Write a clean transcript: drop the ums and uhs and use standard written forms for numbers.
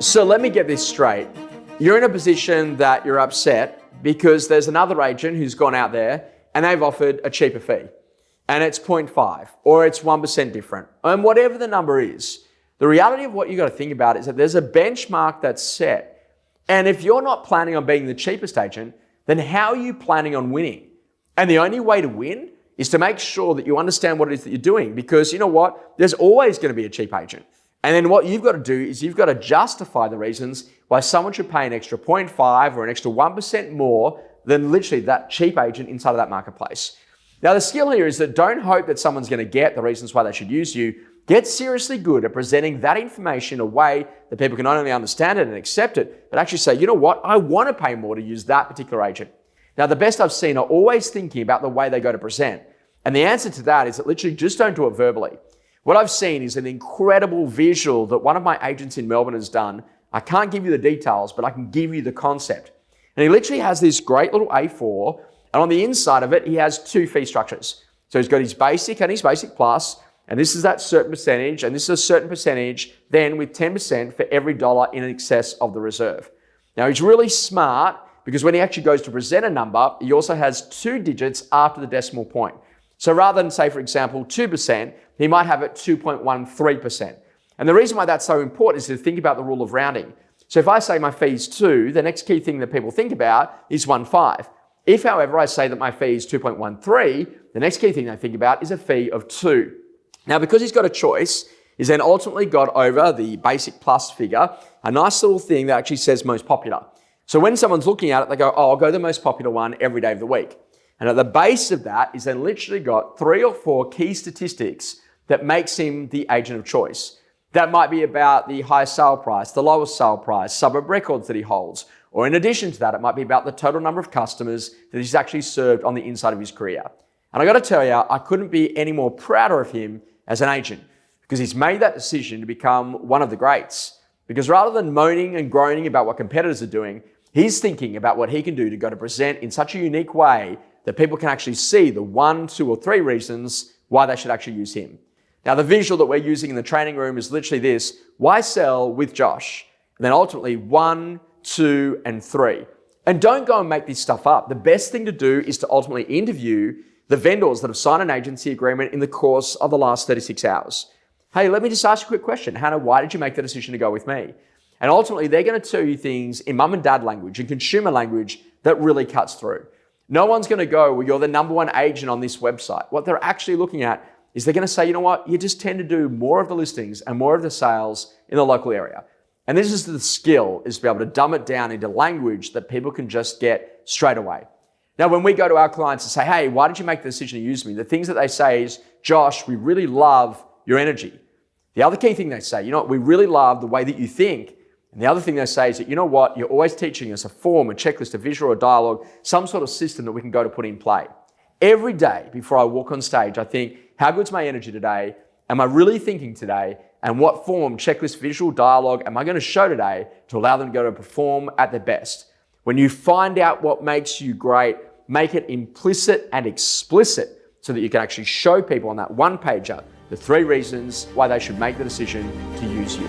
So let me get this straight. You're in a position that you're upset because there's another agent who's gone out there and they've offered a cheaper fee. And it's 0.5 or it's 1% different. And whatever the number is, the reality of what you got to think about is that there's a benchmark that's set. And if you're not planning on being the cheapest agent, then how are you planning on winning? And the only way to win is to make sure that you understand what it is that you're doing, because you know what? There's always going to be a cheap agent. And then what you've got to do is you've got to justify the reasons why someone should pay an extra 0.5 or an extra 1% more than literally that cheap agent inside of that marketplace. Now, the skill here is that don't hope that someone's going to get the reasons why they should use you. Get seriously good at presenting that information in a way that people can not only understand it and accept it, but actually say, you know what? I want to pay more to use that particular agent. Now, the best I've seen are always thinking about the way they go to present. And the answer to that is that literally just don't do it verbally. What I've seen is an incredible visual that one of my agents in Melbourne has done. I can't give you the details, but I can give you the concept. And he literally has this great little A4, and on the inside of it, he has two fee structures. So he's got his basic and his basic plus, and this is that certain percentage, and this is a certain percentage, then with 10% for every dollar in excess of the reserve. Now, he's really smart because when he actually goes to present a number, he also has 2 digits after the decimal point. So rather than say, for example, 2%, he might have it 2.13%. And the reason why that's so important is to think about the rule of rounding. So if I say my fee is 2, the next key thing that people think about is 1.5. If, however, I say that my fee is 2.13, the next key thing they think about is a fee of 2. Now, because he's got a choice, he's then ultimately got over the basic plus figure a nice little thing that actually says most popular. So when someone's looking at it, they go, oh, I'll go the most popular one every day of the week. And at the base of that is then literally got 3 or 4 key statistics that makes him the agent of choice. That might be about the highest sale price, the lowest sale price, suburb records that he holds. Or in addition to that, it might be about the total number of customers that he's actually served on the inside of his career. And I got to tell you, I couldn't be any more prouder of him as an agent because he's made that decision to become one of the greats. Because rather than moaning and groaning about what competitors are doing, he's thinking about what he can do to go to present in such a unique way that people can actually see the 1, 2, or 3 reasons why they should actually use him. Now, the visual that we're using in the training room is literally this: why sell with Josh? And then ultimately 1, 2, and 3. And don't go and make this stuff up. The best thing to do is to ultimately interview the vendors that have signed an agency agreement in the course of the last 36 hours. Hey, let me just ask you a quick question. Hannah, why did you make the decision to go with me? And ultimately, they're going to tell you things in mum and dad language and consumer language that really cuts through. No one's going to go, well, you're the number 1 agent on this website. What they're actually looking at is they're going to say, you know what, you just tend to do more of the listings and more of the sales in the local area. And this is the skill, is to be able to dumb it down into language that people can just get straight away. Now, when we go to our clients and say, hey, why did you make the decision to use me? The things that they say is, Josh, we really love your energy. The other key thing they say, you know what, we really love the way that you think. And the other thing they say is that, you know what, you're always teaching us a form, a checklist, a visual, a dialogue, some sort of system that we can go to put in play. Every day before I walk on stage, I think, how good's my energy today? Am I really thinking today? And what form, checklist, visual, dialogue am I going to show today to allow them to go to perform at their best? When you find out what makes you great, make it implicit and explicit so that you can actually show people on that one pager the 3 reasons why they should make the decision to use you.